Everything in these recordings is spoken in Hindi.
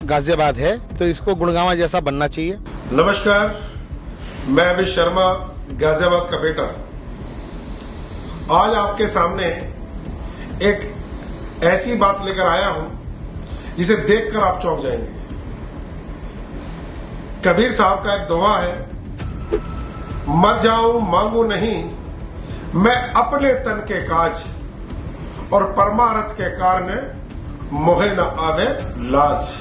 गाजियाबाद है तो इसको गुड़गांव जैसा बनना चाहिए। नमस्कार, मैं अमित शर्मा, गाजियाबाद का बेटा। आज आपके सामने एक ऐसी बात लेकर आया हूं जिसे देखकर आप चौंक जाएंगे। कबीर साहब का एक दोहा है, मर जाऊं मांगू नहीं मैं अपने तन के काज, और परमारथ के कारण मोहे न आवे लाज।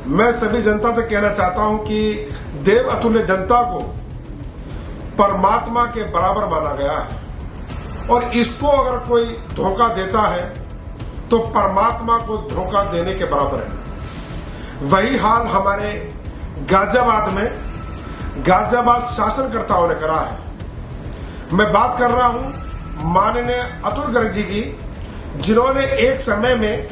मैं सभी जनता से कहना चाहता हूं कि देव अतुल्य जनता को परमात्मा के बराबर माना गया है, और इसको अगर कोई धोखा देता है तो परमात्मा को धोखा देने के बराबर है। वही हाल हमारे गाजियाबाद में गाजियाबाद शासनकर्ताओं ने करा है। मैं बात कर रहा हूं माननीय अतुल गर्ग जी की, जिन्होंने एक समय में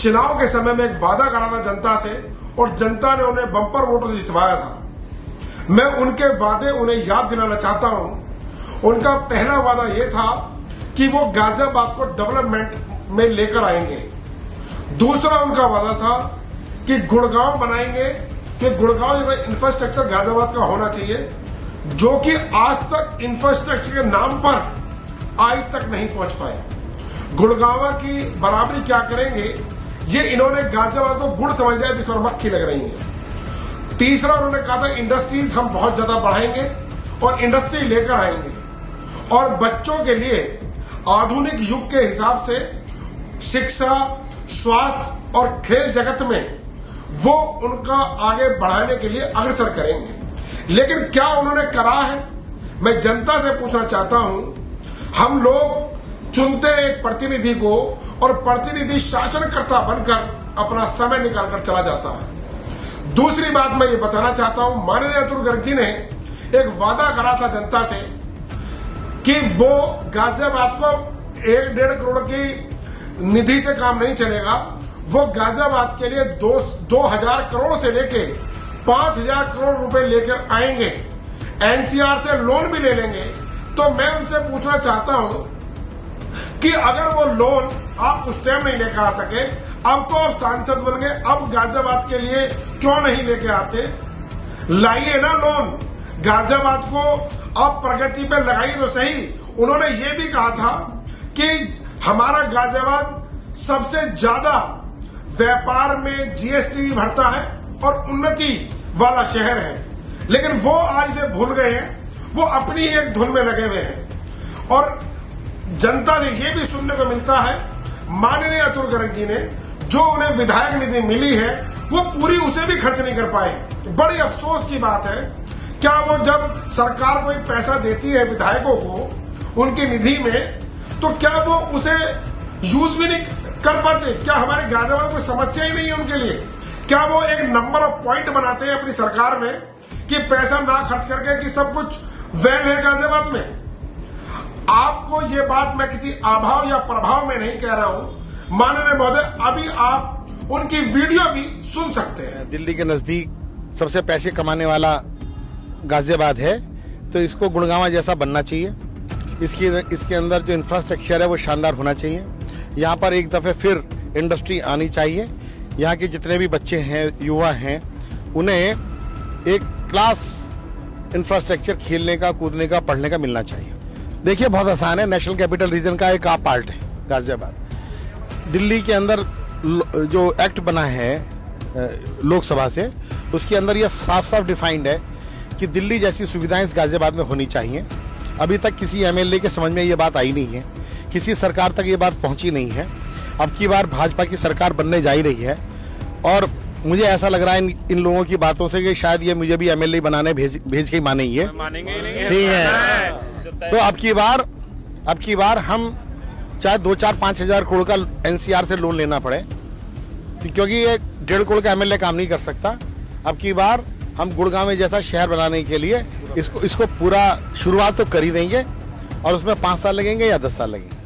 चुनाव के समय में एक वादा करा था जनता से, और जनता ने उन्हें बम्पर वोटों से जितवाया था। मैं उनके वादे उन्हें याद दिलाना चाहता हूं। उनका पहला वादा यह था कि वो गाजियाबाद को डेवलपमेंट में लेकर आएंगे। दूसरा उनका वादा था कि गुड़गांव बनाएंगे, कि गुड़गांव जो इंफ्रास्ट्रक्चर गाजियाबाद का होना चाहिए, जो कि आज तक इंफ्रास्ट्रक्चर के नाम पर आज तक नहीं पहुंच पाए। गुड़गांव की बराबरी क्या करेंगे, ये इन्होंने गाजियाबाद को गुड़ समझ लिया जिस पर मक्खी लग रही है। तीसरा उन्होंने कहा था इंडस्ट्रीज हम बहुत ज्यादा बढ़ाएंगे और इंडस्ट्री लेकर आएंगे, और बच्चों के लिए आधुनिक युग के हिसाब से शिक्षा, स्वास्थ्य और खेल जगत में वो उनका आगे बढ़ाने के लिए अग्रसर करेंगे। लेकिन क्या उन्होंने करा है, मैं जनता से पूछना चाहता हूं। हम लोग चुनते एक प्रतिनिधि को, और प्रतिनिधि शासनकर्ता बनकर अपना समय निकालकर चला जाता है। दूसरी बात मैं ये बताना चाहता हूं, माननीय अतुल गर्ग जी ने एक वादा करा था जनता से कि वो गाजियाबाद को 1-1.5 करोड़ की निधि से काम नहीं चलेगा। वो गाजियाबाद के लिए 2000 करोड़ से लेके 5000 करोड़ रुपए लेकर आएंगे, एनसीआर से लोन भी ले लेंगे। तो मैं उनसे पूछना चाहता हूं कि अगर वो लोन आप उस टाइम नहीं लेकर आ सके, अब तो आप सांसद बन गए, अब गाजियाबाद के लिए क्यों नहीं लेके आते? लाइए ना लोन, गाजियाबाद को आप प्रगति पे लगाइए तो सही। उन्होंने ये भी कहा था कि हमारा गाजियाबाद सबसे ज्यादा व्यापार में जीएसटी भी भरता है और उन्नति वाला शहर है, लेकिन वो आज से भूल गए हैं। वो अपनी एक धुन में लगे हुए हैं, और जनता से ये भी सुनने को मिलता है माननीय अतुल गर्ग जी ने जो उन्हें विधायक निधि मिली है वो पूरी उसे भी खर्च नहीं कर पाए। बड़ी अफसोस की बात है। क्या वो जब सरकार कोई पैसा देती है विधायकों को उनकी निधि में, तो क्या वो उसे यूज भी नहीं कर पाते? क्या हमारे गाजियाबाद कोई समस्या ही नहीं है उनके लिए? क्या वो एक नंबर ऑफ पॉइंट बनाते हैं अपनी सरकार में कि पैसा ना खर्च करके कि सब कुछ वेल है गाजियाबाद में? आपको ये बात मैं किसी अभाव या प्रभाव में नहीं कह रहा हूं माननीय महोदय, अभी आप उनकी वीडियो भी सुन सकते हैं। दिल्ली के नजदीक सबसे पैसे कमाने वाला गाजियाबाद है तो इसको गुड़गांव जैसा बनना चाहिए। इसके अंदर जो इंफ्रास्ट्रक्चर है वो शानदार होना चाहिए। यहाँ पर एक दफे फिर इंडस्ट्री आनी चाहिए। यहाँ के जितने भी बच्चे हैं, युवा हैं, उन्हें एक क्लास इंफ्रास्ट्रक्चर खेलने का, कूदने का, पढ़ने का मिलना चाहिए। देखिए बहुत आसान है, नेशनल कैपिटल रीजन का एक आप पार्ट है गाजियाबाद। दिल्ली के अंदर जो एक्ट बना है लोकसभा से, उसके अंदर यह साफ साफ डिफाइंड है कि दिल्ली जैसी सुविधाएं इस गाजियाबाद में होनी चाहिए। अभी तक किसी एमएलए के समझ में ये बात आई नहीं है, किसी सरकार तक ये बात पहुंची नहीं है। अब की बार भाजपा की सरकार बनने जा ही रही है, और मुझे ऐसा लग रहा है इन लोगों की बातों से कि शायद ये मुझे भी एमएलए बनाने भेज के ही मानेंगे। ठीक है, तो अब की बार हम चाहे 2-4-5 हजार करोड़ का एनसीआर से लोन लेना पड़े, क्योंकि ये 1.5 करोड़ का एमएलए काम नहीं कर सकता। अब की बार हम गुड़गांव में जैसा शहर बनाने के लिए इसको पूरा शुरुआत तो कर ही देंगे, और उसमें 5 साल लगेंगे या 10 साल लगेंगे।